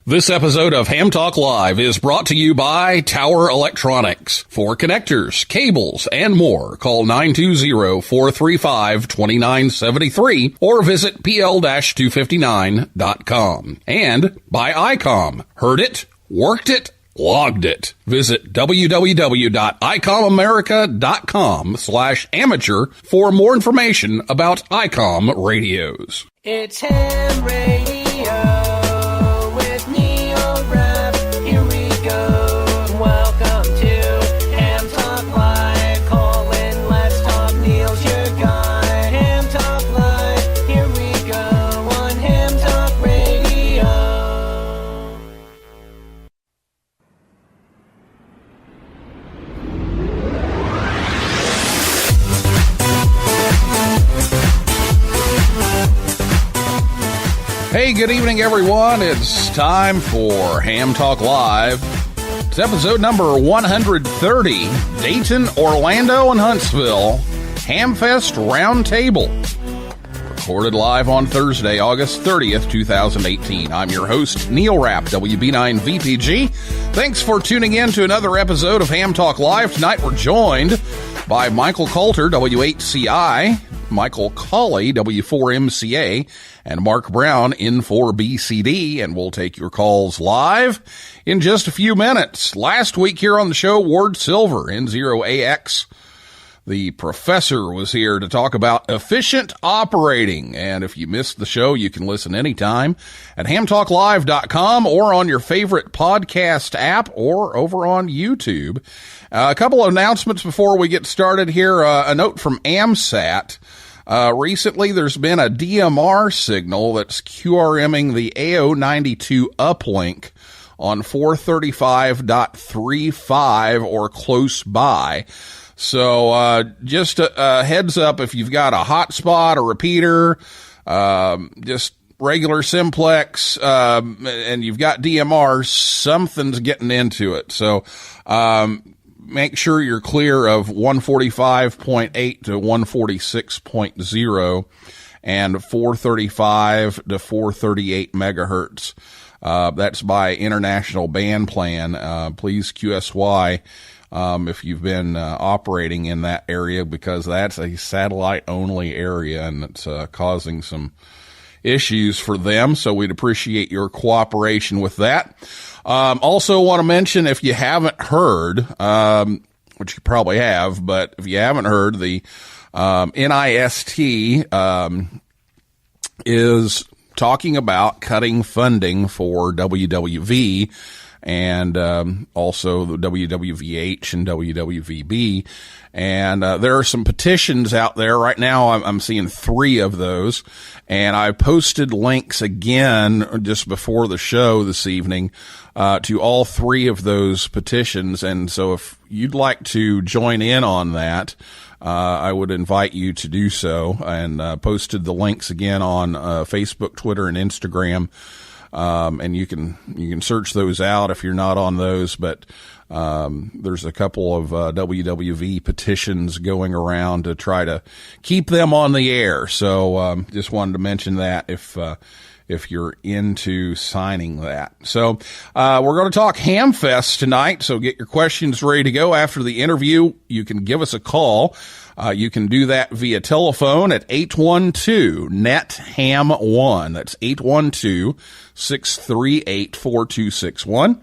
This episode of Ham Talk Live is brought to you by Tower Electronics. For connectors, cables, and more, call 920-435-2973 or visit pl-259.com. And by ICOM. Heard it, worked it, logged it. Visit www.icomamerica.com/amateur for more information about ICOM radios. It's Ham Radio. Hey, good evening, everyone. It's time for Ham Talk Live. It's episode number 130, Dayton, Orlando, and Huntsville Hamfest Roundtable. Recorded live on Thursday, August 30th, 2018. I'm your host, Neil Rapp, WB9VPG. Thanks for tuning in to another episode of Ham Talk Live. Tonight we're joined by Michael Kalter, W8CI, Michael Cauley, W4MCA, and Mark Brown, N4BCD, and we'll take your calls live in just a few minutes. Last week here on the show, Ward Silver, N0AX, the professor, was here to talk about efficient operating. And if you missed the show, you can listen anytime at hamtalklive.com or on your favorite podcast app or over on YouTube. A couple of announcements before we get started here. A note from AMSAT. Recently, there's been a DMR signal that's QRMing the AO92 uplink on 435.35 or close by. So, just a heads up, if you've got a hotspot, a repeater, just regular simplex, and you've got DMR, something's getting into it. So, make sure you're clear of 145.8 to 146.0 and 435 to 438 megahertz. That's by International Band Plan. Please QSY if you've been operating in that area, because that's a satellite-only area and it's causing some issues for them. So we'd appreciate your cooperation with that. Also want to mention, if you haven't heard, which you probably have, but if you haven't heard, the NIST is talking about cutting funding for WWV and also the WWVH and WWVB. And there are some petitions out there right now. I'm seeing 3 of those, and I posted links again just before the show this evening to all 3 of those petitions. And so if you'd like to join in on that, I would invite you to do so, and posted the links again on Facebook, Twitter, and Instagram. And you can search those out if you're not on those, but there's a couple of WWV petitions going around to try to keep them on the air. So just wanted to mention that if you're into signing that. So we're going to talk Hamfests tonight, so get your questions ready to go. After the interview, you can give us a call. You can do that via telephone at 812-NET-HAM1. That's 812-638-4261.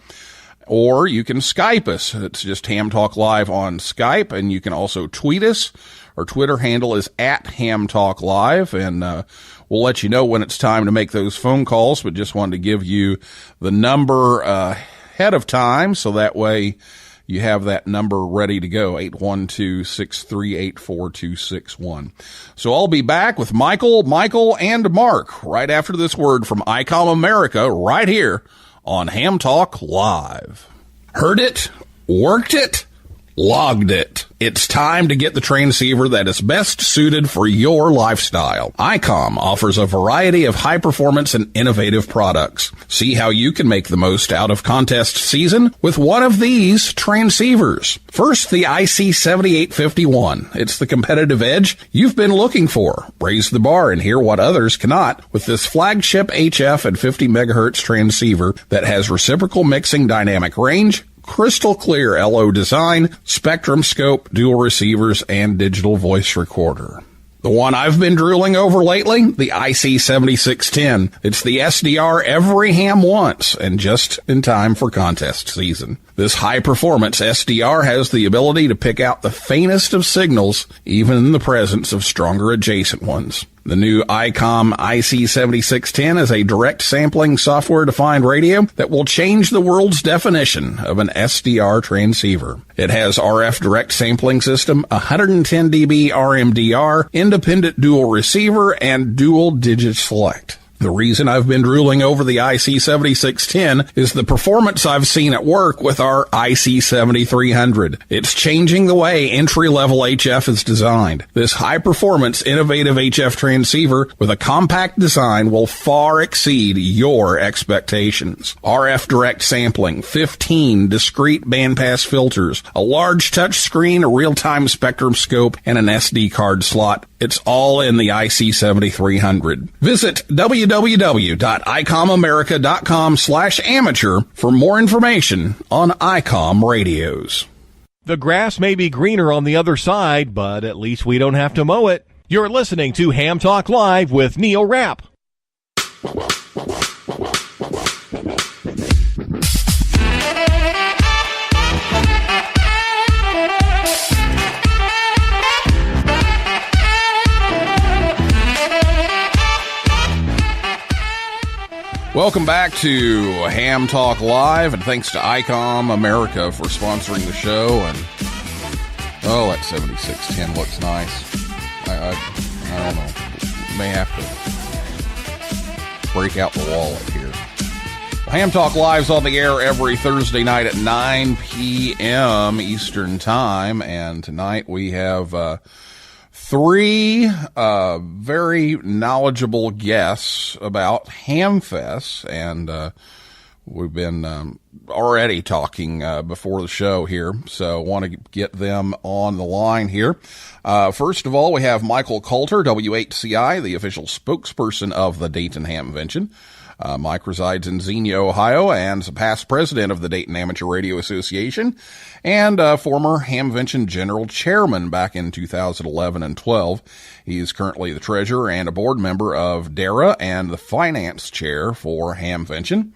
Or you can Skype us. It's just Ham Talk Live on Skype, and you can also tweet us. Our Twitter handle is @HamTalkLive, and we'll let you know when it's time to make those phone calls, but just wanted to give you the number ahead of time, so that way you have that number ready to go, 812-638-4261. So I'll be back with Michael, and Mark right after this word from ICOM America right here on Ham Talk Live. Heard it, worked it, Logged it. It's time to get the transceiver that is best suited for your lifestyle. ICOM offers a variety of high-performance and innovative products. See how you can make the most out of contest season with one of these transceivers. First, the IC7851. It's the competitive edge you've been looking for. Raise the bar and hear what others cannot with this flagship HF and 50 megahertz transceiver that has reciprocal mixing dynamic range, crystal clear LO design, spectrum scope, dual receivers, and digital voice recorder. The one I've been drooling over lately, the IC7610. It's the SDR every ham wants, and just in time for contest season. This high-performance SDR has the ability to pick out the faintest of signals, even in the presence of stronger adjacent ones. The new ICOM IC7610 is a direct sampling software-defined radio that will change the world's definition of an SDR transceiver. It has RF direct sampling system, 110 dB RMDR, independent dual receiver, and dual digit select. The reason I've been drooling over the IC7610 is the performance I've seen at work with our IC7300. It's changing the way entry-level HF is designed. This high-performance, innovative HF transceiver with a compact design will far exceed your expectations. RF direct sampling, 15 discrete bandpass filters, a large touch screen, a real-time spectrum scope, and an SD card slot. It's all in the IC7300. Visit www.icomamerica.com/amateur for more information on ICOM radios. The grass may be greener on the other side, but at least we don't have to mow it. You're listening to Ham Talk Live with Neil Rapp. Welcome back to Ham Talk Live, and thanks to ICOM America for sponsoring the show. And that 7610 looks nice. I don't know. May have to break out the wallet here. Ham Talk Live's on the air every Thursday night at 9 p.m. Eastern Time, and tonight we have three very knowledgeable guests about Hamfests, and we've been already talking before the show here, so I want to get them on the line here. First of all, we have Michael Kalter, WHCI, the official spokesperson of the Dayton Hamvention. Mike resides in Xenia, Ohio, and is a past president of the Dayton Amateur Radio Association and former Hamvention general chairman back in 2011 and 12. He is currently the treasurer and a board member of DARA and the finance chair for Hamvention.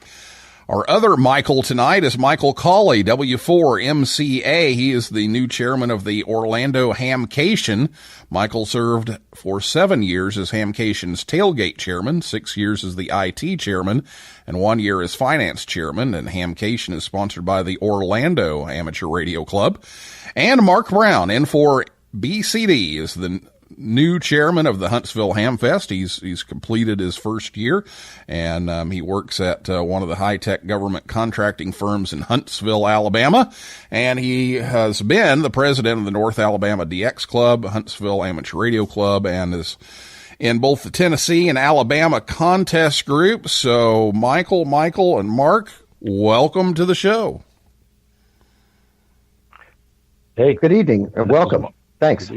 Our other Michael tonight is Michael Cauley, W4MCA. He is the new chairman of the Orlando Hamcation. Michael served for 7 years as Hamcation's tailgate chairman, 6 years as the IT chairman, and 1 year as finance chairman. And Hamcation is sponsored by the Orlando Amateur Radio Club. And Mark Brown, N4BCD, is the new chairman of the Huntsville Hamfest. He's completed his first year, and he works at one of the high-tech government contracting firms in Huntsville, Alabama, and he has been the president of the North Alabama DX Club, Huntsville Amateur Radio Club, and is in both the Tennessee and Alabama contest groups. So Michael, and Mark, welcome to the show. Hey, good evening, and welcome. Thanks.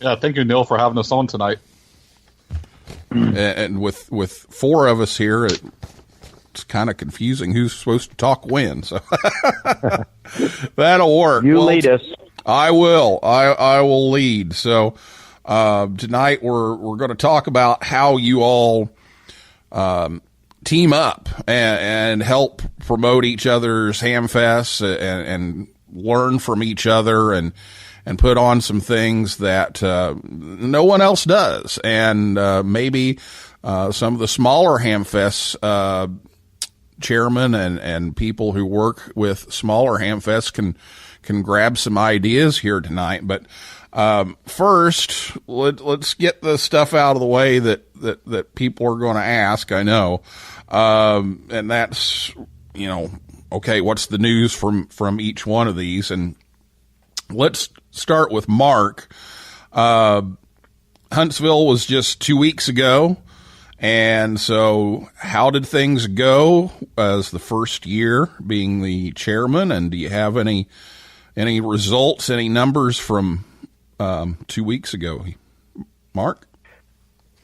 Yeah, thank you, Neil, for having us on tonight. And with four of us here, it's kind of confusing who's supposed to talk when. So that'll work. You lead us. I will. I will lead. So tonight we're going to talk about how you all team up and help promote each other's Hamfests and learn from each other and put on some things that no one else does. And maybe some of the smaller Hamfests chairmen and people who work with smaller Hamfests can grab some ideas here tonight. But first, let's get the stuff out of the way that people are going to ask, I know. And that's, okay, what's the news from each one of these? And let's start with Mark. Huntsville was just 2 weeks ago. And so how did things go as the first year being the chairman? And do you have any results, any numbers from 2 weeks ago? Mark?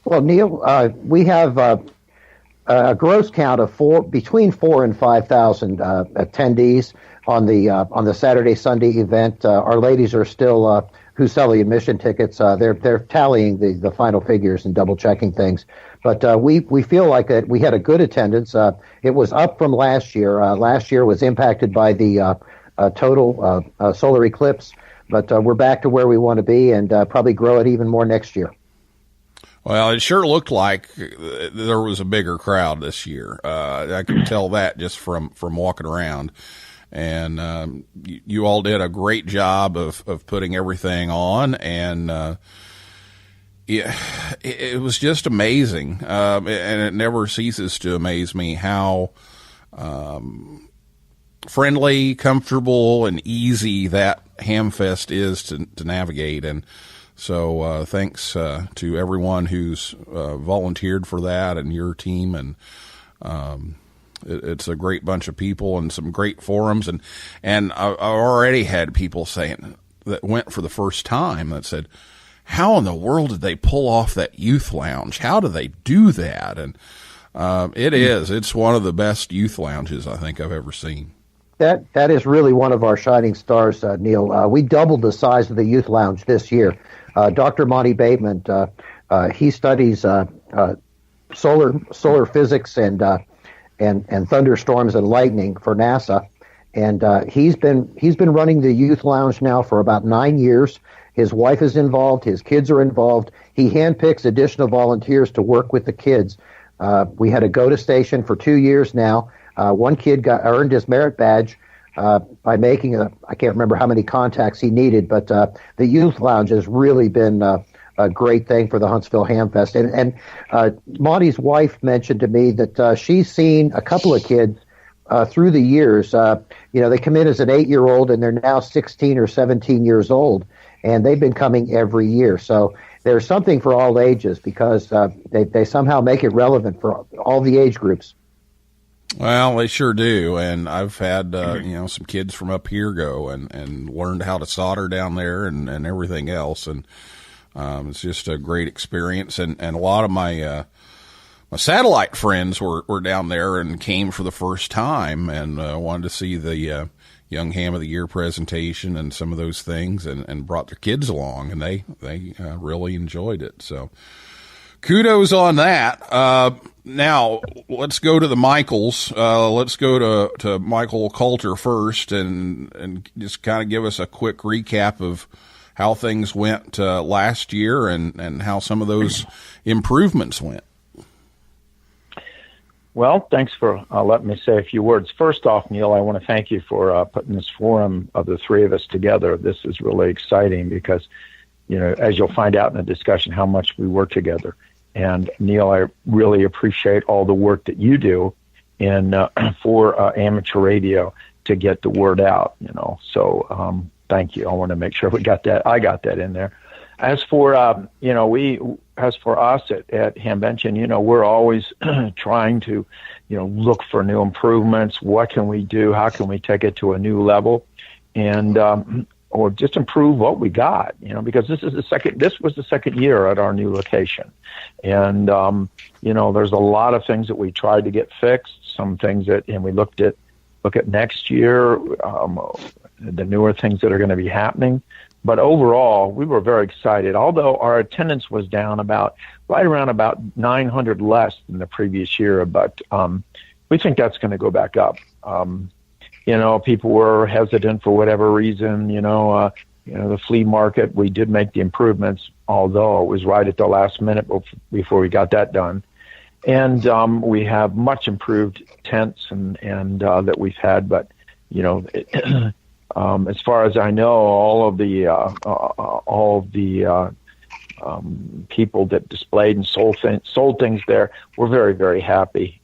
Well, Neil, we have a gross count of between 4,000 and 5,000 attendees on the Saturday Sunday event. Our ladies are still who sell the admission tickets. They're tallying the final figures and double checking things. But we feel like that we had a good attendance. It was up from last year. Last year was impacted by the total solar eclipse, but we're back to where we want to be and probably grow it even more next year. Well, it sure looked like there was a bigger crowd this year. I could tell that just from walking around. And you all did a great job of putting everything on, and it was just amazing. And it never ceases to amaze me how friendly, comfortable, and easy that Hamfest is to navigate. And so thanks to everyone who's volunteered for that and your team. And it's a great bunch of people and some great forums. And I already had people saying that went for the first time that said, how in the world did they pull off that youth lounge? How do they do that? And it's one of the best youth lounges I think I've ever seen. That is really one of our shining stars, Neil. We doubled the size of the youth lounge this year. Dr. Monty Bateman, he studies solar physics and thunderstorms and lightning for NASA, and he's been running the youth lounge now for about 9 years. His wife is involved. His kids are involved. He handpicks additional volunteers to work with the kids. We had a go-to station for 2 years now. One kid earned his merit badge by making I can't remember how many contacts he needed, but the youth lounge has really been a great thing for the Huntsville Hamfest. And Monty's wife mentioned to me that she's seen a couple of kids through the years. They come in as an 8-year-old and they're now 16 or 17 years old, and they've been coming every year. So there's something for all ages because they somehow make it relevant for all the age groups. Well, they sure do, and I've had some kids from up here go and learned how to solder down there and everything else, and it's just a great experience. And a lot of my satellite friends were down there and came for the first time and wanted to see the Young Ham of the Year presentation and some of those things, and brought their kids along, and they really enjoyed it. So kudos on that. Now let's go to the Michaels. Let's go to Michael Kalter first, and just kind of give us a quick recap of how things went last year and how some of those improvements went. Well, thanks for letting me say a few words. First off, Neil, I want to thank you for putting this forum of the three of us together. This is really exciting because, as you'll find out in the discussion, how much we work together. And Neil, I really appreciate all the work that you do for amateur radio to get the word out. So thank you. I want to make sure I got that in there. As for us at Hamvention, we're always trying to look for new improvements. What can we do? How can we take it to a new level? And or just improve what we got, because this was the second year at our new location. And, there's a lot of things that we tried to get fixed, some things and we look at next year, the newer things that are going to be happening. But overall, we were very excited, although our attendance was down right around about 900 less than the previous year. But, we think that's going to go back up. People were hesitant for whatever reason, the flea market, we did make the improvements, although it was right at the last minute before we got that done. And we have much improved tents and that we've had, but, as far as I know, all of the people that displayed and sold things there were very, very happy.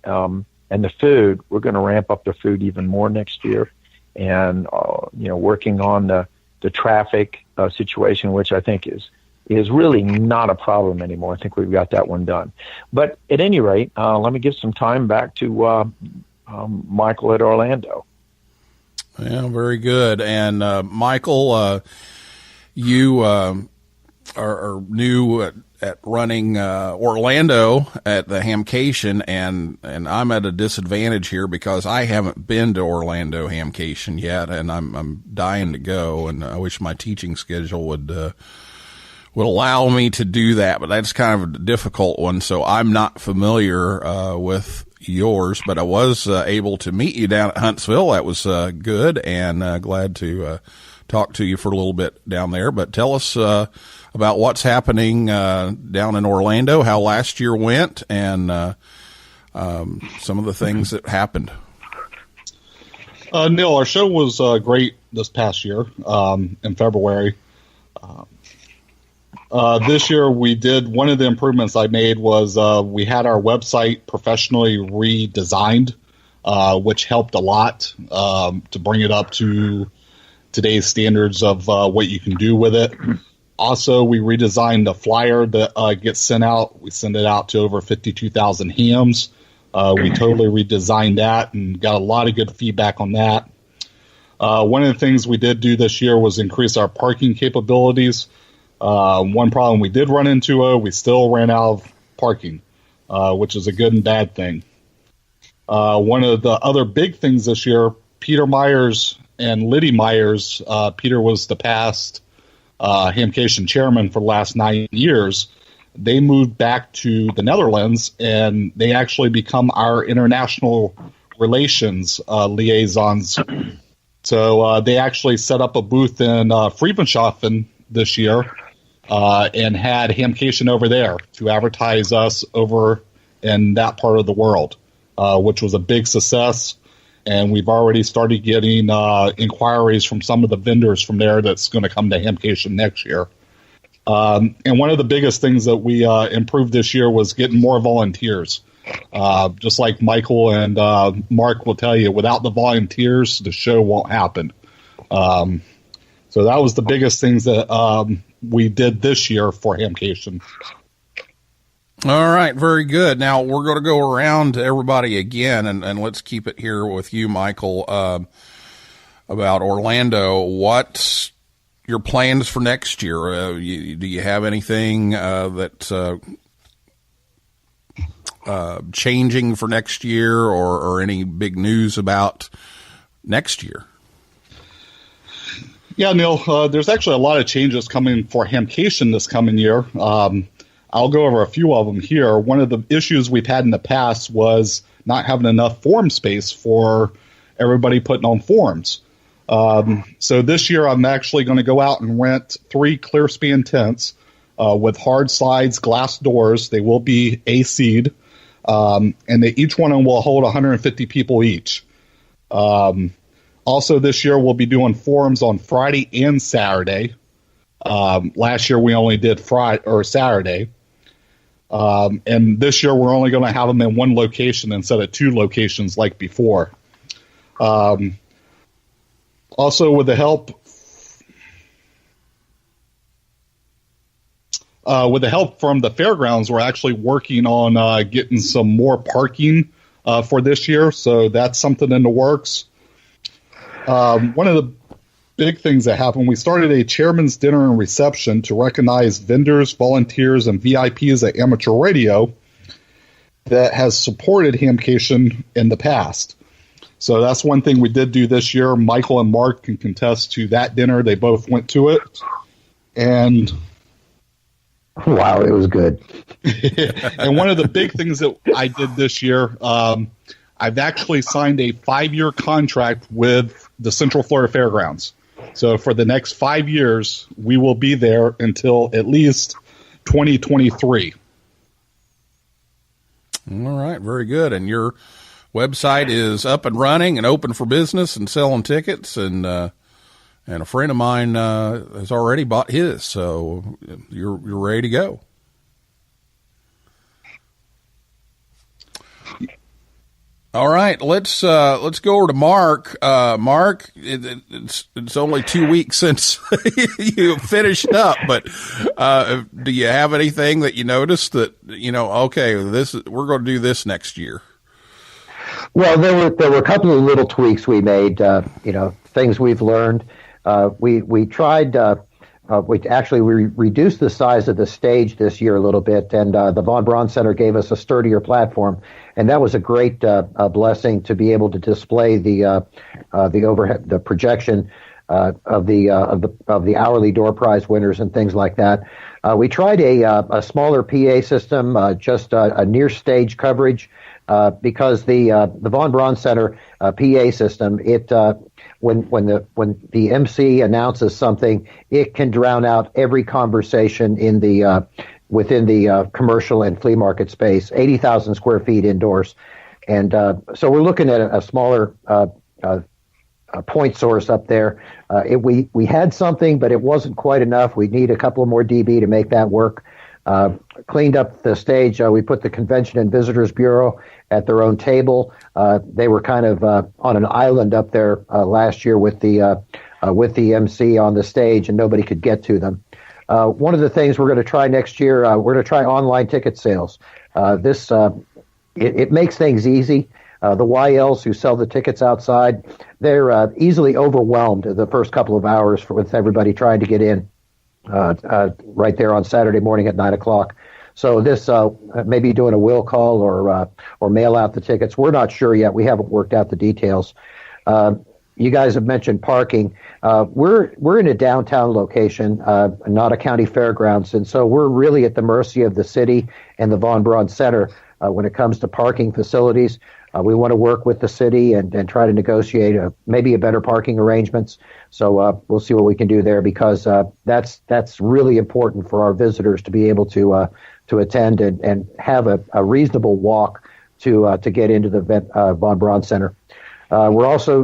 And the food, we're going to ramp up the food even more next year, and working on the the traffic situation, which I think is really not a problem anymore. I think we've got that one done. But at any rate, let me give some time back to Michael at Orlando. Yeah, very good. And Michael, you are new at running Orlando at the Hamcation, and I'm at a disadvantage here because I haven't been to Orlando Hamcation yet, and I'm dying to go, and I wish my teaching schedule would allow me to do that, but that's kind of a difficult one, so I'm not familiar with yours, but I was able to meet you down at Huntsville. That was good, and glad to talk to you for a little bit down there. But tell us about what's happening down in Orlando, how last year went, and some of the things that happened. Neil, our show was great this past year in February. This year we did, one of the improvements I made was we had our website professionally redesigned, which helped a lot to bring it up to today's standards of what you can do with it. Also, we redesigned the flyer that gets sent out. We send it out to over 52,000 hams. We totally redesigned that and got a lot of good feedback on that. One of the things we did do this year was increase our parking capabilities. One problem we did run into, we still ran out of parking, which is a good and bad thing. One of the other big things this year, Peter Myers and Liddy Myers, Peter was the past Hamcation chairman for the last 9 years. They moved back to the Netherlands, and they actually become our international relations liaisons. So they actually set up a booth in Friedrichshafen this year and had Hamcation over there to advertise us over in that part of the world, which was a big success. And we've already started getting inquiries from some of the vendors from there that's going to come to Hamcation next year. And one of the biggest things that we improved this year was getting more volunteers. Just like Michael and Mark will tell you, without the volunteers, the show won't happen. So that was the biggest things that we did this year for Hamcation. All right, very good. Now we're going to go around to everybody again, and let's keep it here with you, Michael, about Orlando. What's your plans for next year? Do you have anything that's changing for next year, or any big news about next year? Yeah, Neil, there's actually a lot of changes coming for Hamcation this coming year. I'll go over a few of them here. One of the issues we've had in the past was not having enough forum space for everybody putting on forums. So this year I'm actually going to go out and rent 3 clear span tents with hard sides, glass doors. They will be AC'd, and each one of them will hold 150 people each. Also this year we'll be doing forums on Friday and Saturday. Last year we only did Friday or Saturday. And this year we're only going to have them in one location instead of 2 locations like before. Also, with the help from the fairgrounds, we're actually working on getting some more parking for this year. So that's something in the works. One of the big things that happened, we started a chairman's dinner and reception to recognize vendors, volunteers, and VIPs at amateur radio that has supported Hamcation in the past. So that's one thing we did do this year. Michael and Mark can contest to that dinner. They both went to it. And wow, it was good. And one of the big things that I did this year, I've actually signed a 5-year contract with the Central Florida Fairgrounds. So for the next 5 years, we will be there until at least 2023. All right, very good. And your website is up and running and open for business and selling tickets, and a friend of mine has already bought his, so you're ready to go. All right, let's go over to Mark. Mark, it's only 2 weeks since you finished up, but do you have anything that you noticed that okay, we're going to do this next year? Well, there were a couple of little tweaks we made. Things we've learned. We tried. We reduced the size of the stage this year a little bit, and the Von Braun Center gave us a sturdier platform, and that was a great blessing to be able to display the overhead, the projection of the hourly door prize winners and things like that. We tried a smaller PA system, just a near stage coverage, because the Von Braun Center PA system, when the MC announces something, it can drown out every conversation within the commercial and flea market space, 80,000 square feet indoors. And so we're looking at a smaller point source up there. We had something, but it wasn't quite enough. We need a couple more dB to make that work. Cleaned up the stage. We put the Convention and Visitors Bureau at their own table. They were kind of on an island up there last year with the MC on the stage, and nobody could get to them. One of the things we're going to try next year, we're going to try online ticket sales. It makes things easy. The YLs who sell the tickets outside, they're easily overwhelmed the first couple of hours with everybody trying to get in right there on Saturday morning at 9 o'clock. So this maybe doing a will call or mail out the tickets. We're not sure yet. We haven't worked out the details. You guys have mentioned parking. We're in a downtown location, not a county fairgrounds, and so we're really at the mercy of the city and the Von Braun Center when it comes to parking facilities. We want to work with the city and try to negotiate maybe a better parking arrangements. So we'll see what we can do there, because that's really important for our visitors to be able to attend and have a reasonable walk to get into the Von Braun Center. We're also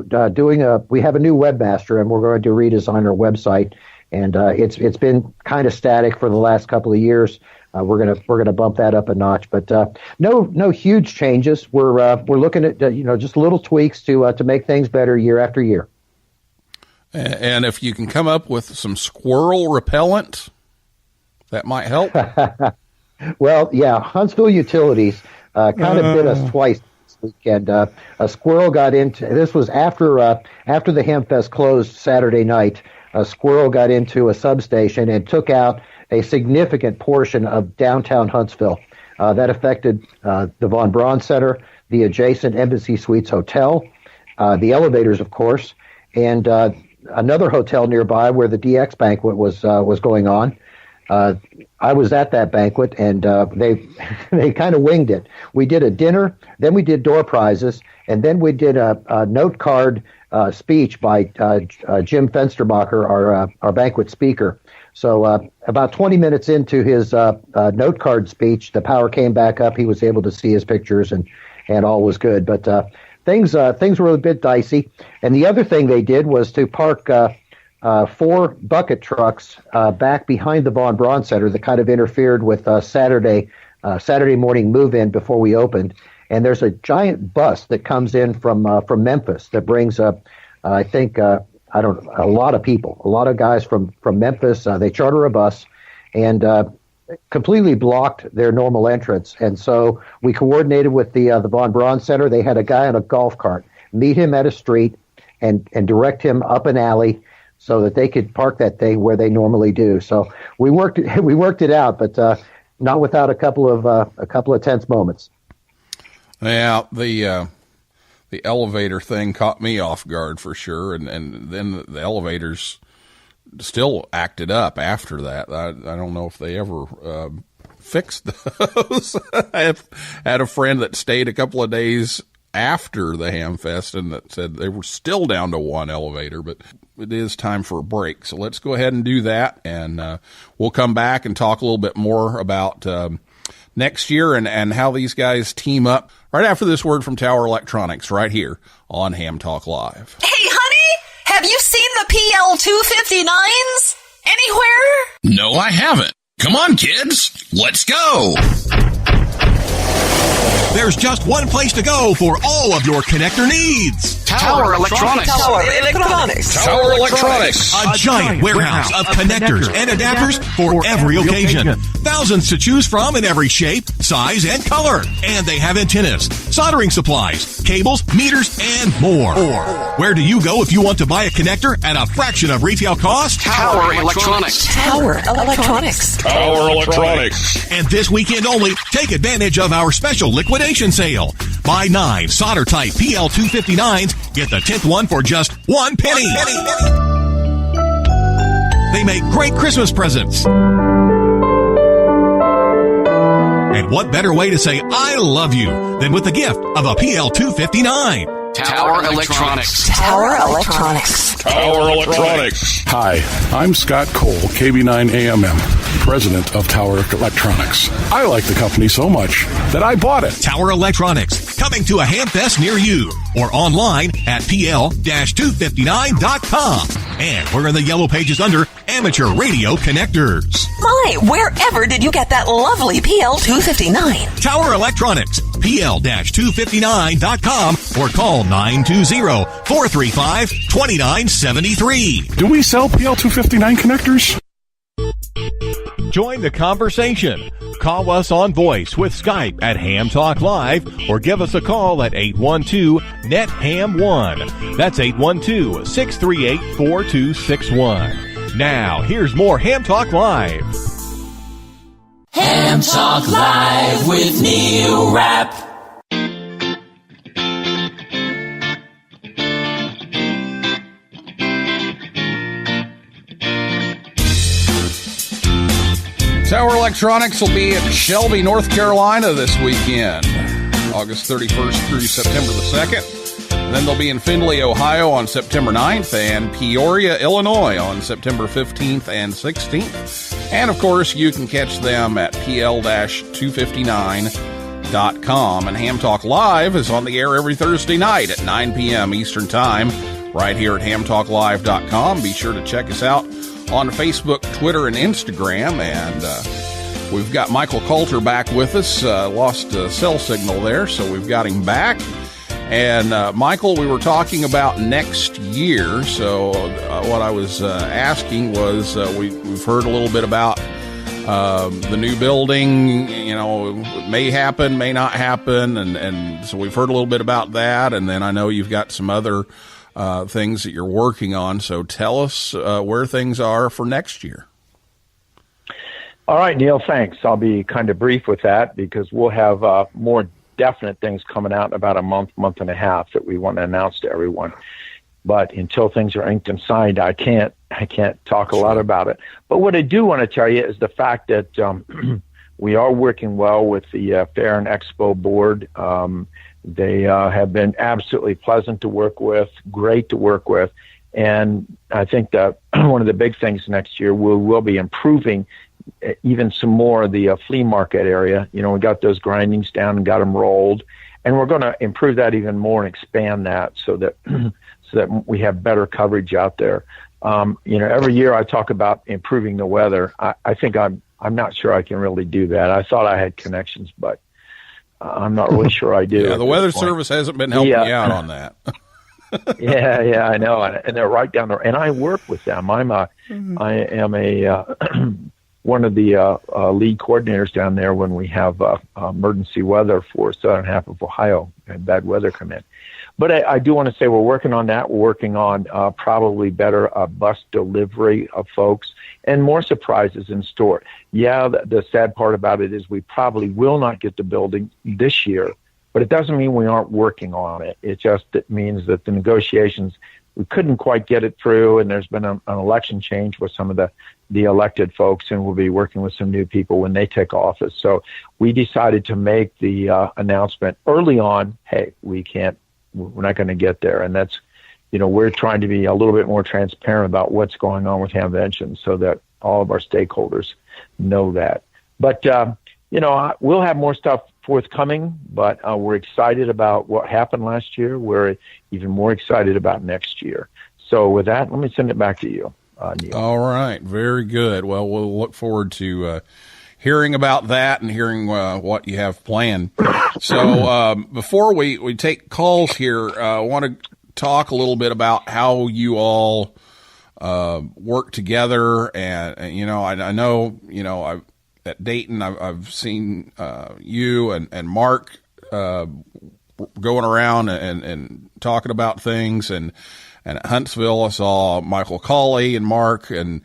we have a new webmaster, and we're going to redesign our website. And it's been kind of static for the last couple of years. We're gonna bump that up a notch, but no huge changes. We're looking at just little tweaks to make things better year after year. And if you can come up with some squirrel repellent, that might help. Well, yeah, Huntsville Utilities kind of bit us twice this weekend. A squirrel got into this was after the Hamfest closed Saturday night. A squirrel got into a substation and took out a significant portion of downtown Huntsville. That affected the Von Braun Center, the adjacent Embassy Suites Hotel, the elevators, of course, and another hotel nearby where the DX banquet was going on. I was at that banquet, and they kind of winged it. We did a dinner, then we did door prizes, and then we did a note card speech by Jim Fenstermacher, our banquet speaker. So about 20 minutes into his note card speech, the power came back up. He was able to see his pictures, and all was good. But things were a bit dicey. And the other thing they did was to park 4 bucket trucks back behind the Von Braun Center that kind of interfered with Saturday morning move-in before we opened. And there's a giant bus that comes in from Memphis that brings up, I think, a lot of people, a lot of guys from Memphis. They charter a bus and completely blocked their normal entrance. And so we coordinated with the Von Braun Center. They had a guy on a golf cart meet him at a street and direct him up an alley so that they could park that thing where they normally do. So we worked it out, but not without a couple of tense moments. Yeah, the elevator thing caught me off guard for sure, and then the elevators still acted up after that. I don't know if they ever fixed those. I had a friend that stayed a couple of days after the Hamfest and that said they were still down to 1 elevator, but it is time for a break. So let's go ahead and do that, and we'll come back and talk a little bit more about next year and how these guys team up right after this word from Tower Electronics right here on Ham Talk Live. Hey, honey, have you seen the PL259s anywhere? No, I haven't. Come on, kids. Let's go. There's just one place to go for all of your connector needs. Tower Electronics. Tower Electronics. A giant warehouse of connectors and adapters for every occasion. Thousands to choose from in every shape, size, and color. And they have antennas, soldering supplies, cables, meters, and more. Where do you go if you want to buy a connector at a fraction of retail cost? Tower Electronics. Tower Electronics. Tower Electronics. And this weekend only, take advantage of our special liquidation sale. Buy 9 solder type PL259s, get the 10th one for just $1 penny. They make great Christmas presents. And what better way to say I love you than with the gift of a PL259? Tower Electronics. Tower Electronics. Tower Electronics. Hi, I'm Scott Cole, KB9AMM, president of Tower Electronics. I like the company so much that I bought it. Tower Electronics, coming to a Hamfest near you or online at pl-259.com. And we're in the yellow pages under Amateur Radio Connectors. My, wherever did you get that lovely PL259? Tower Electronics, pl-259.com or call 920-435-2973. Do we sell PL259 connectors? Join the conversation. Call us on voice with Skype at Ham Talk Live or give us a call at 812-NET-HAM1. That's 812-638-4261. Now, here's more Ham Talk Live. Ham Talk Live with Neil Rapp. Tower Electronics will be in Shelby, North Carolina this weekend, August 31st through September the 2nd. And then they'll be in Findlay, Ohio on September 9th and Peoria, Illinois on September 15th and 16th. And, of course, you can catch them at pl-259.com. And Ham Talk Live is on the air every Thursday night at 9 p.m. Eastern Time right here at hamtalklive.com. Be sure to check us out on Facebook, Twitter, and Instagram. And we've got Michael Kalter back with us. Lost a cell signal there, so we've got him back. And Michael, we were talking about next year. So what I was asking was we've heard a little bit about the new building. You know, may happen, may not happen. And so we've heard a little bit about that. And then I know you've got some other things that you're working on. So tell us where things are for next year. All right, Neil, thanks. I'll be kind of brief with that because we'll have more definite things coming out in about a month and a half that we want to announce to everyone. But until things are inked and signed, I can't talk a lot about it. But what I do want to tell you is the fact that we are working well with the Fair and Expo board. They have been absolutely pleasant to work with, great to work with. And I think that one of the big things next year, we'll be improving even some more of the flea market area. You know, we got those grindings down and got them rolled. And we're going to improve that even more and expand that so that we have better coverage out there. You know, every year I talk about improving the weather. I think I'm not sure I can really do that. I thought I had connections, but I'm not really sure I do. Yeah, the Weather Service hasn't been helping you out on that. yeah, I know, and they're right down there. And I work with them. I am one of the lead coordinators down there when we have emergency weather for southern half of Ohio and bad weather come in. But I do want to say we're working on that. We're working on probably better bus delivery of folks and more surprises in store. Yeah, the sad part about it is we probably will not get the building this year, but it doesn't mean we aren't working on it. It means that the negotiations, we couldn't quite get it through, and there's been an election change with some of the elected folks, and we'll be working with some new people when they take office. So we decided to make the announcement early on, hey, we're not going to get there. And that's, you know, we're trying to be a little bit more transparent about what's going on with Hamvention so that all of our stakeholders know that. But, you know, we'll have more stuff forthcoming, but we're excited about what happened last year. We're even more excited about next year. So with that, let me send it back to you, Neil. All right. Very good. Well, we'll look forward to hearing about that and hearing what you have planned. So before we take calls here, I want to talk a little bit about how you all work together. And I know, at Dayton, I've seen you and Mark going around and talking about things. And at Huntsville, I saw Michael Cauley and Mark, and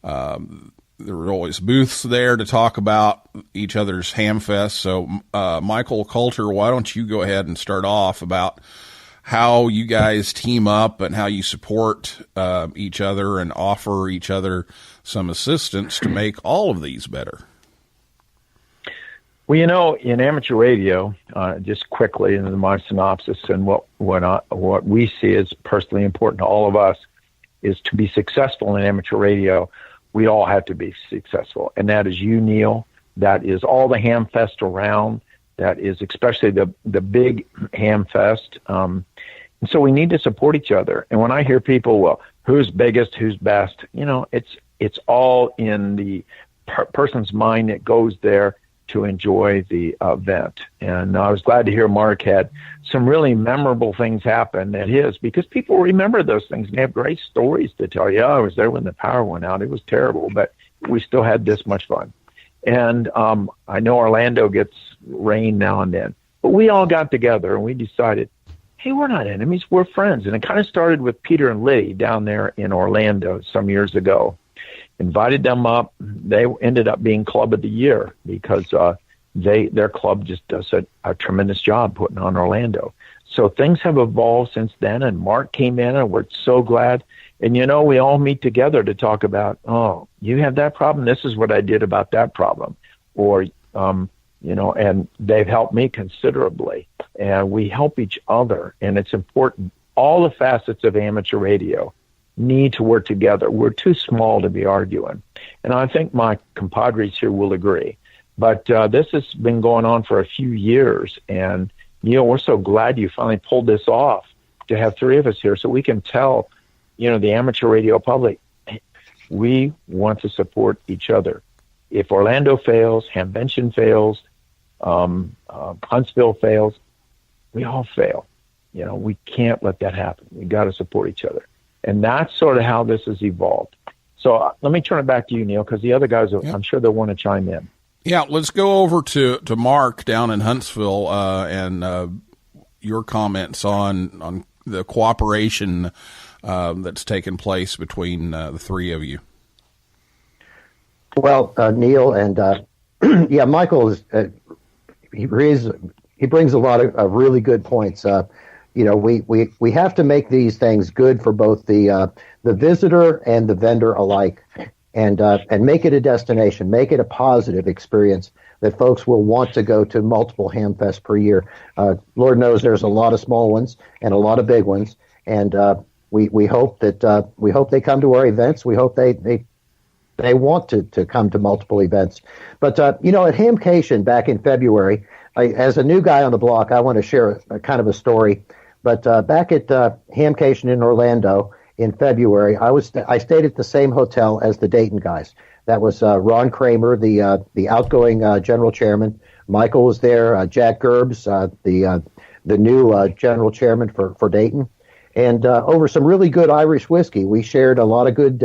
there were always booths there to talk about each other's Hamfests. So, Michael Kalter, why don't you go ahead and start off about how you guys team up and how you support each other and offer each other some assistance to make all of these better? Well, in amateur radio, just quickly in my synopsis and what we see as personally important to all of us is to be successful in amateur radio. We all have to be successful, and that is you, Neil. That is all the Hamfest around. That is especially the big Hamfest. And so we need to support each other. And when I hear people, well, who's biggest, who's best, it's all in the person's mind that goes there to enjoy the event. And I was glad to hear Mark had some really memorable things happen at his, because people remember those things and they have great stories to tell you. I was there when the power went out. It was terrible, but we still had this much fun. And I know Orlando gets rain now and then, but we all got together and we decided, hey, we're not enemies, we're friends. And it kind of started with Peter and Liddy down there in Orlando some years ago. Invited them up. They ended up being Club of the Year because their club just does a tremendous job putting on Orlando. So things have evolved since then, and Mark came in, and we're so glad. And, we all meet together to talk about, oh, you have that problem? This is what I did about that problem. Or, and they've helped me considerably. And we help each other, and it's important. All the facets of amateur radio need to work together. We're too small to be arguing. And I think my compadres here will agree. But this has been going on for a few years. And, we're so glad you finally pulled this off to have three of us here so we can tell, the amateur radio public, we want to support each other. If Orlando fails, Hamvention fails, Huntsville fails, we all fail. We can't let that happen. We got to support each other. And that's sort of how this has evolved. So let me turn it back to you, Neil, because the other guys, I'm sure they'll want to chime in. Yeah, let's go over to Mark down in Huntsville and your comments on the cooperation that's taken place between the three of you. Well, Neil and Michael is he brings a lot of really good points. We have to make these things good for both the visitor and the vendor alike, and make it a destination, make it a positive experience that folks will want to go to multiple Hamfests per year. Lord knows there's a lot of small ones and a lot of big ones, and we hope they come to our events. We hope they want to come to multiple events. But at Hamcation back in February, as a new guy on the block, I want to share a kind of a story. But back at Hamcation in Orlando in February, I stayed at the same hotel as the Dayton guys. That was Ron Kramer, the outgoing general chairman. Michael was there. Jack Gerbs, the new general chairman for Dayton. And over some really good Irish whiskey, we shared a lot of good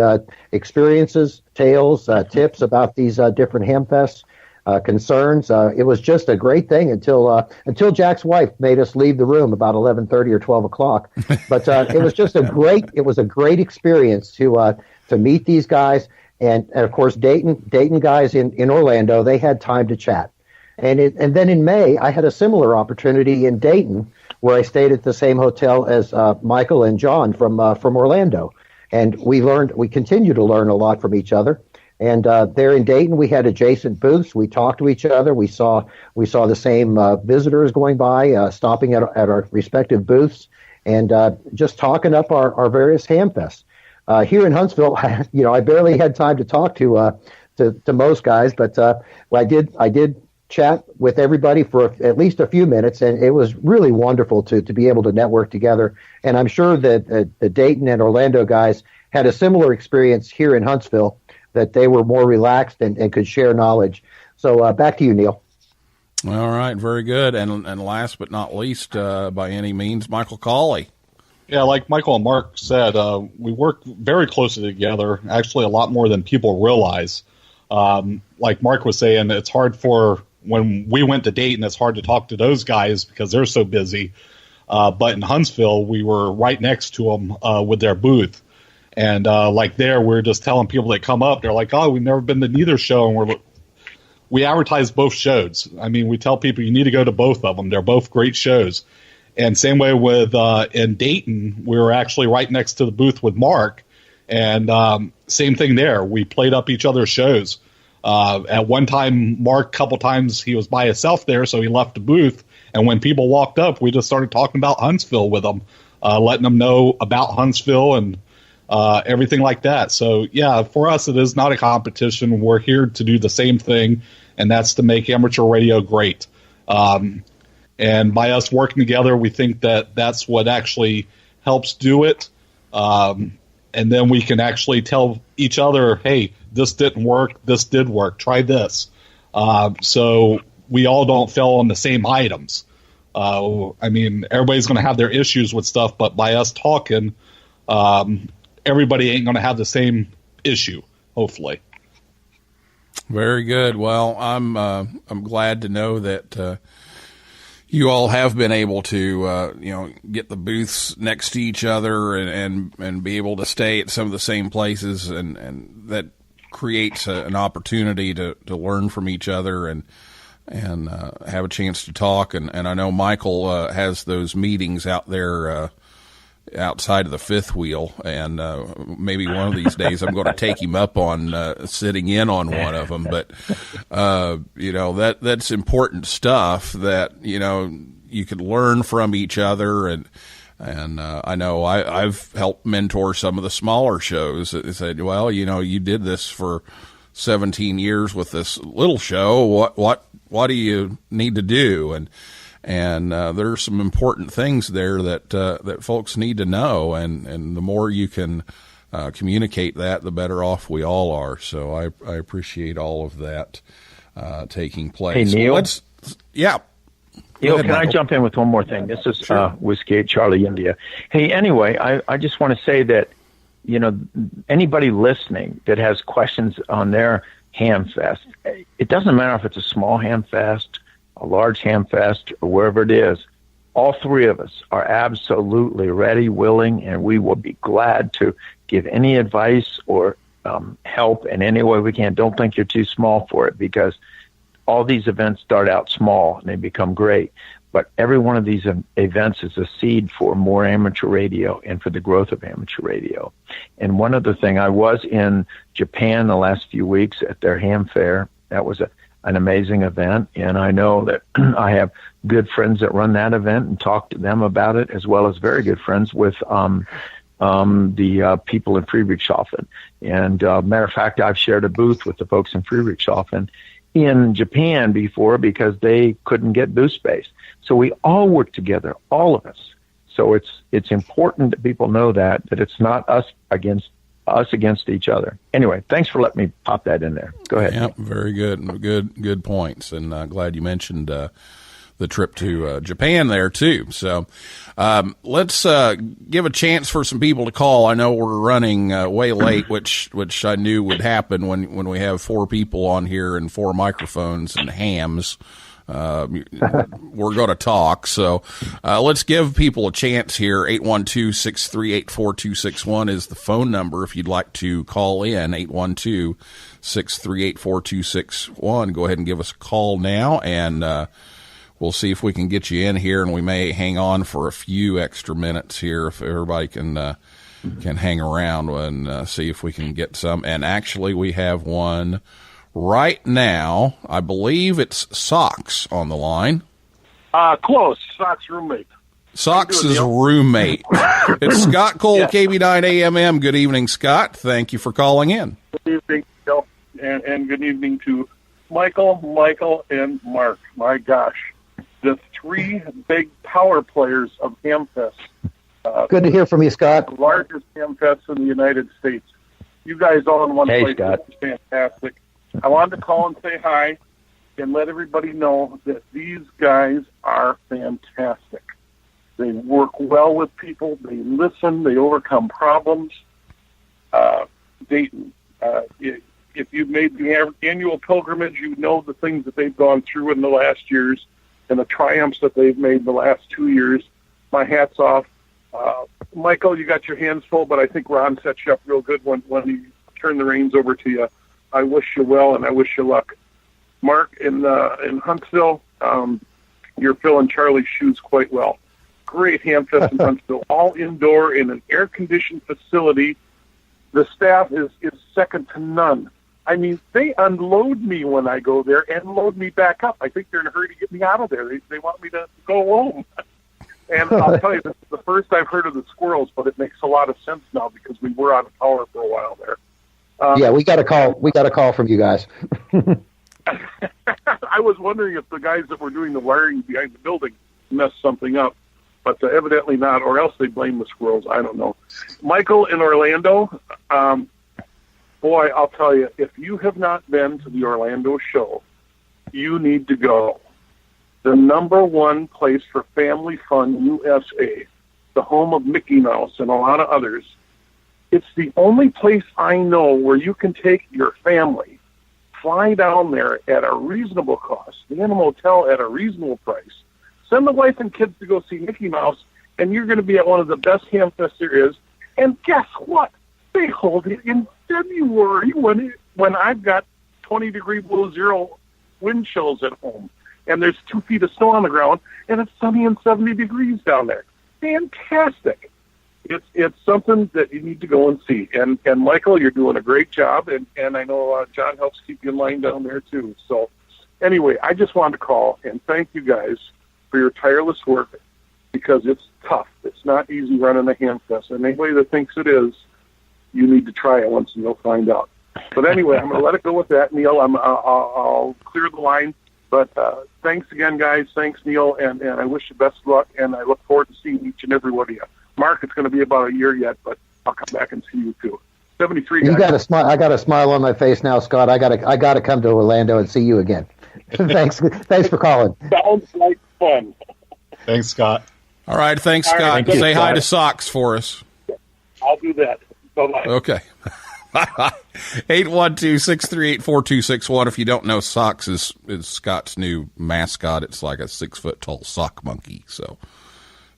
experiences, tales, tips about these different Hamfests. Concerns. It was just a great thing until Jack's wife made us leave the room about 11:30 or 12 o'clock. But it was just a great experience to meet these guys, and of course Dayton guys in Orlando. They had time to chat, and then in May I had a similar opportunity in Dayton where I stayed at the same hotel as Michael and John from Orlando, and we continue to learn a lot from each other. And there in Dayton, we had adjacent booths. We talked to each other. We saw the same visitors going by, stopping at our respective booths, and just talking up our various Hamfests. Here in Huntsville, I barely had time to talk to most guys, but I did chat with everybody for at least a few minutes, and it was really wonderful to be able to network together. And I'm sure that the Dayton and Orlando guys had a similar experience here in Huntsville, that they were more relaxed and could share knowledge. So back to you, Neil. All right, very good. And last but not least, by any means, Michael Cauley. Yeah, like Michael and Mark said, we work very closely together, actually a lot more than people realize. Like Mark was saying, it's hard when we went to Dayton, it's hard to talk to those guys because they're so busy. But in Huntsville, we were right next to them with their booth. And like there, we're just telling people that come up, they're like, oh, we've never been to neither show. And we advertise both shows. I mean, we tell people you need to go to both of them. They're both great shows. And same way with in Dayton, we were actually right next to the booth with Mark. And same thing there. We played up each other's shows. At one time, Mark, a couple times, he was by himself there, so he left the booth. And when people walked up, we just started talking about Huntsville with them, letting them know about Huntsville and everything like that. So, yeah, for us, it is not a competition. We're here to do the same thing, and that's to make amateur radio great. And by us working together, we think that that's what actually helps do it. And then we can actually tell each other, hey, this didn't work, this did work, try this. So we all don't fall on the same items. I mean, everybody's going to have their issues with stuff, but by us talking, everybody ain't going to have the same issue, hopefully. Very good. Well, I'm glad to know that you all have been able to get the booths next to each other and be able to stay at some of the same places, and that creates an opportunity to learn from each other and have a chance to talk. And I know Michael has those meetings out there outside of the fifth wheel, and maybe one of these days I'm going to take him up on sitting in on one of them. But that's important stuff that you can learn from each other, and I know I've helped mentor some of the smaller shows that said, well, you did this for 17 years with this little show. What do you need to do? And there's some important things there that folks need to know, and the more you can communicate that, the better off we all are. So I appreciate all of that taking place. Hey, Neil. Neil, can I jump in with one more thing? This is Whiskey 8 Charlie India. Hey, anyway, I just want to say that anybody listening that has questions on their Hamfest, it doesn't matter if it's a small Hamfest, a large Hamfest, or wherever it is, all three of us are absolutely ready, willing, and we will be glad to give any advice or help in any way we can. Don't think you're too small for it, because all these events start out small and they become great. But every one of these events is a seed for more amateur radio and for the growth of amateur radio. And one other thing, I was in Japan the last few weeks at their ham fair. That was an amazing event, and I know that I have good friends that run that event and talk to them about it, as well as very good friends with the people in Friedrichshafen. And matter of fact, I've shared a booth with the folks in Friedrichshafen in Japan before because they couldn't get booth space. So we all work together, all of us. So it's important that people know that it's not us against each other. Anyway, thanks for letting me pop that in there. Go ahead. Yeah, very good. Good points. And glad you mentioned the trip to Japan there too. So let's give a chance for some people to call. I know we're running way late, which I knew would happen when we have 4 people on here and 4 microphones and hams. We're going to talk. So let's give people a chance here. 812-638-4261 is the phone number if you'd like to call in. 812-638-4261. Go ahead and give us a call now, and we'll see if we can get you in here, and we may hang on for a few extra minutes here if everybody can hang around and see if we can get some. And actually, we have one right now. I believe it's Socks on the line. Close. Socks' roommate. Socks' roommate. It's Scott Cole, yeah. KB9 AMM. Good evening, Scott. Thank you for calling in. Good evening, Bill, and good evening to Michael, and Mark. My gosh, the 3 big power players of Hamfest. Good to hear from you, Scott. The largest Hamfest in the United States. You guys all in one place. Scott. It's fantastic. I wanted to call and say hi. and let everybody know that these guys are fantastic. They work well with people. They listen. They overcome problems. Dayton, if you've made the annual pilgrimage, you know the things that they've gone through in the last years and the triumphs that they've made in the last 2 years. My hat's off. Michael, you got your hands full, but I think Ron set you up real good when he turned the reins over to you. I wish you well, and I wish you luck. Mark, in Huntsville, you're filling Charlie's shoes quite well. Great Hamfest in Huntsville, all indoor in an air-conditioned facility. The staff is second to none. I mean, they unload me when I go there and load me back up. I think they're in a hurry to get me out of there. They want me to go home. And I'll tell you, this is the first I've heard of the squirrels, but it makes a lot of sense now because we were out of power for a while there. Yeah, we got a call. We got a call from you guys. I was wondering if the guys that were doing the wiring behind the building messed something up, but evidently not, or else they blame the squirrels. I don't know. Michael in Orlando, boy, I'll tell you, if you have not been to the Orlando show, you need to go. The number one place for family fun, USA, the home of Mickey Mouse and a lot of others. It's the only place I know where you can take your family, fly down there at a reasonable cost, stay in a motel at a reasonable price, send the wife and kids to go see Mickey Mouse, and you're going to be at one of the best Hamfests there is. And guess what? They hold it in February when I've got 20-degree below zero wind chills at home, and there's 2 feet of snow on the ground, and it's sunny and 70 degrees down there. Fantastic. It's something that you need to go and see. And Michael, you're doing a great job, and I know John helps keep you in line down there too. So anyway, I just wanted to call and thank you guys for your tireless work because it's tough. It's not easy running a Hamfest. And anybody that thinks it is, you need to try it once and you'll find out. But anyway, I'm going to let it go with that, Neil. I'll clear the line. But thanks again, guys. Thanks, Neil, and I wish you best of luck, and I look forward to seeing each and every one of you. Mark, it's going to be about a year yet, but I'll come back and see you too. 73 guys. You got a smile. I got a smile on my face now, Scott. I got to come to Orlando and see you again. Thanks for calling. Sounds like fun. Thanks, Scott. All right, thanks, Scott. Thank you, Say hi Scott. to Socks for us. I'll do that. Bye-bye. Okay. 812-638-4261. If you don't know, Socks is Scott's new mascot. It's like a 6-foot-tall sock monkey. So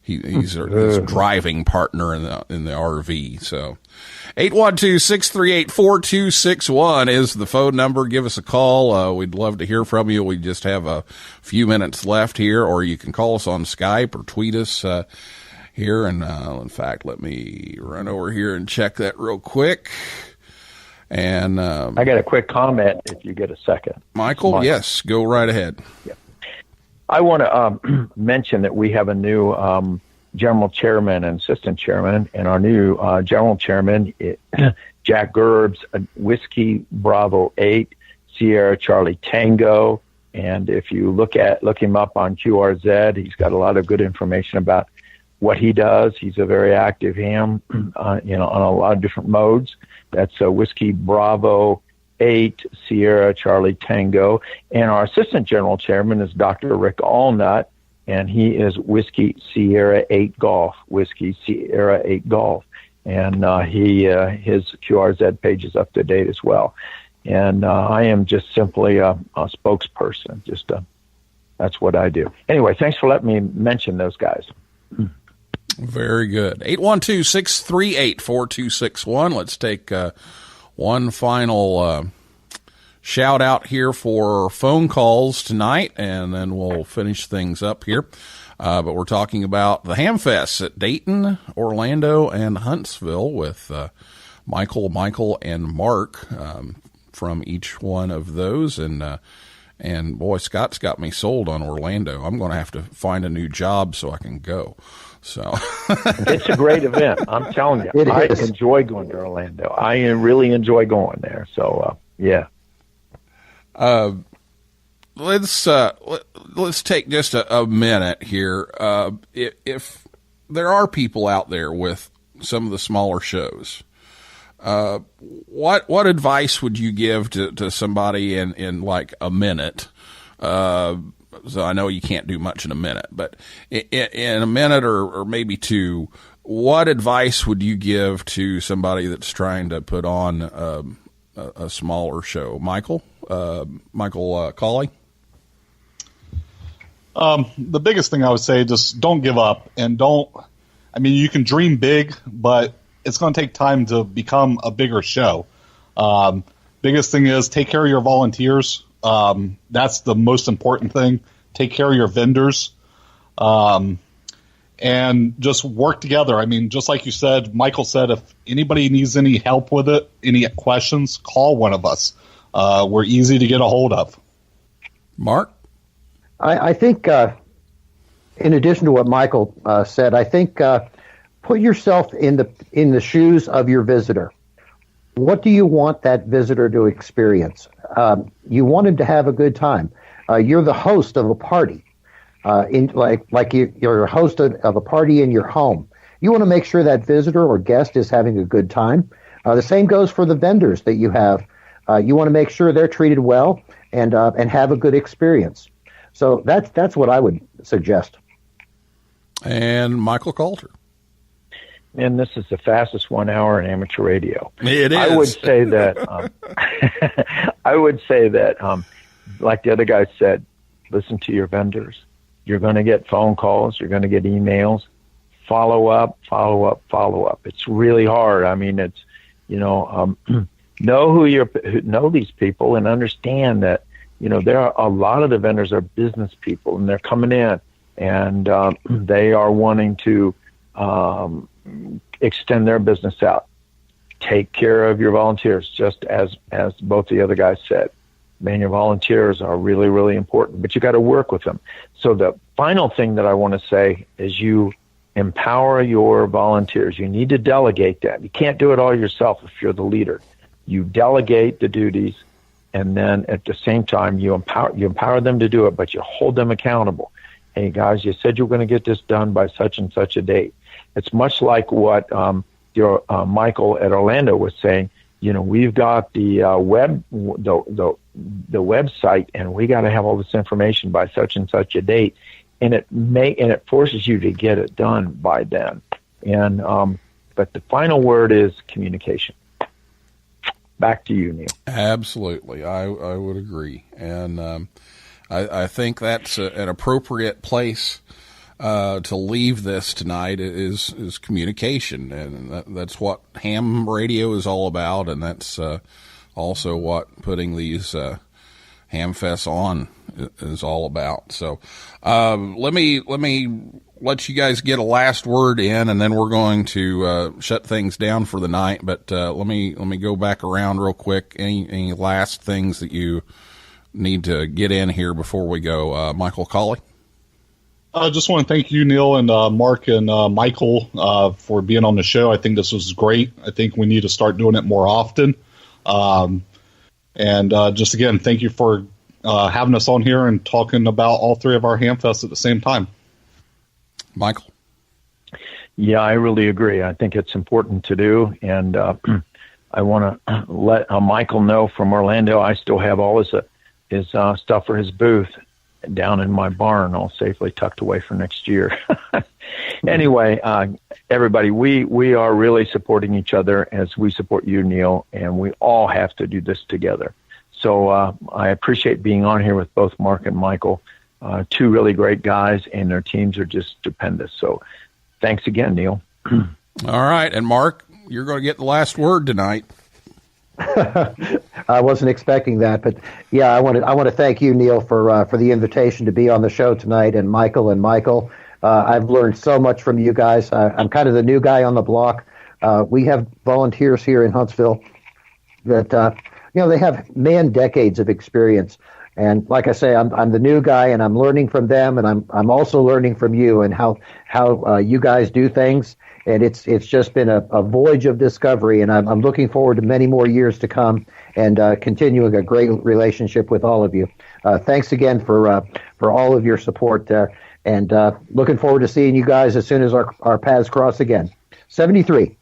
he's his driving partner in the RV. So 812-638-4261 is the phone number. Give us a call. We'd love to hear from you. We just have a few minutes left here, or you can call us on Skype or tweet us here. And in fact, let me run over here and check that real quick. And I got a quick comment if you get a second. Michael, yes, go right ahead. Yeah. I want to mention that we have a new general chairman and assistant chairman, and our new general chairman, Jack Gerbs, Whiskey Bravo 8, Sierra Charlie Tango. And if you look him up on QRZ, he's got a lot of good information about what he does. He's a very active ham, on a lot of different modes. That's Whiskey Bravo 8, Sierra Charlie Tango. And our assistant general chairman is Dr. Rick Allnut, and he is Whiskey Sierra 8 Golf, Whiskey Sierra 8 Golf. And his QRZ page is up to date as well. And I am just simply a spokesperson. That's what I do. Anyway, thanks for letting me mention those guys. Very good. 812-638-4261. Let's take one final shout out here for phone calls tonight, and then we'll finish things up here. But we're talking about the Hamfests at Dayton, Orlando, and Huntsville with Michael, and Mark from each one of those. And boy, Scott's got me sold on Orlando. I'm going to have to find a new job so I can go. So it's a great event. I'm telling you, I enjoy going to Orlando. I really enjoy going there. So yeah. Let's take just a minute here. If there are people out there with some of the smaller shows, what advice would you give to somebody in like a minute So I know you can't do much in a minute, but in a minute or maybe two, what advice would you give to somebody that's trying to put on a smaller show? Michael Cauley? The biggest thing I would say, just don't give up, and you can dream big, but it's going to take time to become a bigger show. Biggest thing is take care of your volunteers. That's the most important thing. Take care of your vendors. And just work together. I mean, just like you said, Michael said, if anybody needs any help with it, any questions, call one of us. We're easy to get a hold of. Mark? I think, in addition to what Michael said, I think put yourself in the shoes of your visitor. What do you want that visitor to experience? You want him to have a good time. You're the host of a party. You're a host of a party in your home. You want to make sure that visitor or guest is having a good time. The same goes for the vendors that you have. You want to make sure they're treated well and have a good experience. So that's what I would suggest. And Michael Kalter. And this is the fastest 1 hour in amateur radio. It is. I would say that. Like the other guy said, listen to your vendors. You're going to get phone calls. You're going to get emails. Follow up. It's really hard. I mean, it's, know these people and understand that, there are a lot of the vendors are business people and they're coming in and they are wanting to extend their business out. Take care of your volunteers, just as both the other guys said. Man, your volunteers are really, really important, but you got to work with them. So the final thing that I want to say is you empower your volunteers. You need to delegate that. You can't do it all yourself if you're the leader. You delegate the duties, and then at the same time, you empower them to do it, but you hold them accountable. Hey, guys, you said you were going to get this done by such and such a date. It's much like what your Michael at Orlando was saying. We've got the website, and we got to have all this information by such and such a date, and it forces you to get it done by then. And but the final word is communication. Back to you, Neil. Absolutely, I would agree, and I think that's an appropriate place to leave this tonight is communication, and that's what ham radio is all about, and that's also what putting these Hamfests on is all about. So let me let you guys get a last word in, and then we're going to shut things down for the night. But let me go back around real quick. Any last things that you need to get in here before we go? Michael Cauley? I just want to thank you, Neil, and Mark and Michael for being on the show. I think this was great. I think we need to start doing it more often. And just again, thank you for having us on here and talking about all three of our Hamfests at the same time. Michael? Yeah, I really agree. I think it's important to do. And I want to let Michael know from Orlando, I still have all his stuff for his booth down in my barn, all safely tucked away for next year. Anyway, everybody, we are really supporting each other as we support you, Neil, and we all have to do this together. So I appreciate being on here with both Mark and Michael, two really great guys, and their teams are just stupendous. So thanks again, Neil. All right, and Mark, you're going to get the last word tonight. I wasn't expecting that, but yeah, I want to thank you, Neil, for the invitation to be on the show tonight, and Michael. I've learned so much from you guys. I'm kind of the new guy on the block. We have volunteers here in Huntsville that they have decades of experience, and like I say, I'm the new guy, and I'm learning from them, and I'm also learning from you and how you guys do things. And it's just been a voyage of discovery, and I'm looking forward to many more years to come and continuing a great relationship with all of you. Thanks again for all of your support, and looking forward to seeing you guys as soon as our paths cross again. 73.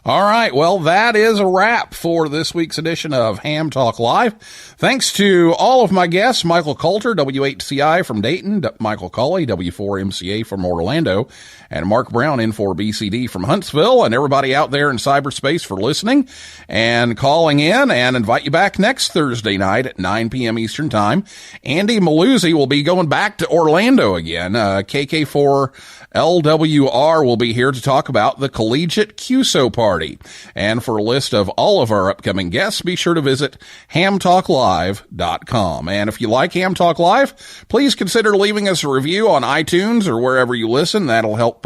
All right. Well, that is a wrap for this week's edition of Ham Talk Live. Thanks to all of my guests, Michael Kalter, W8CI from Dayton, Michael Cauley, W4MCA from Orlando, and Mark Brown, N4BCD from Huntsville, and everybody out there in cyberspace for listening and calling in, and invite you back next Thursday night at 9 p.m. Eastern Time. Andy Maluzzi will be going back to Orlando again. KK4 LWR will be here to talk about the Collegiate QSO Party. And for a list of all of our upcoming guests, be sure to visit hamtalklive.com. And if you like Ham Talk Live, please consider leaving us a review on iTunes or wherever you listen. That'll help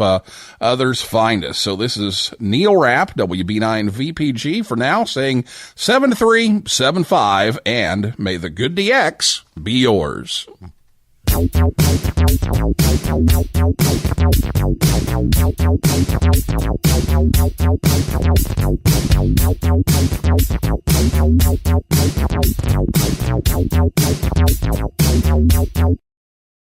others find us. So this is Neil Rapp, WB9VPG, for now, saying 7375, and may the good DX be yours.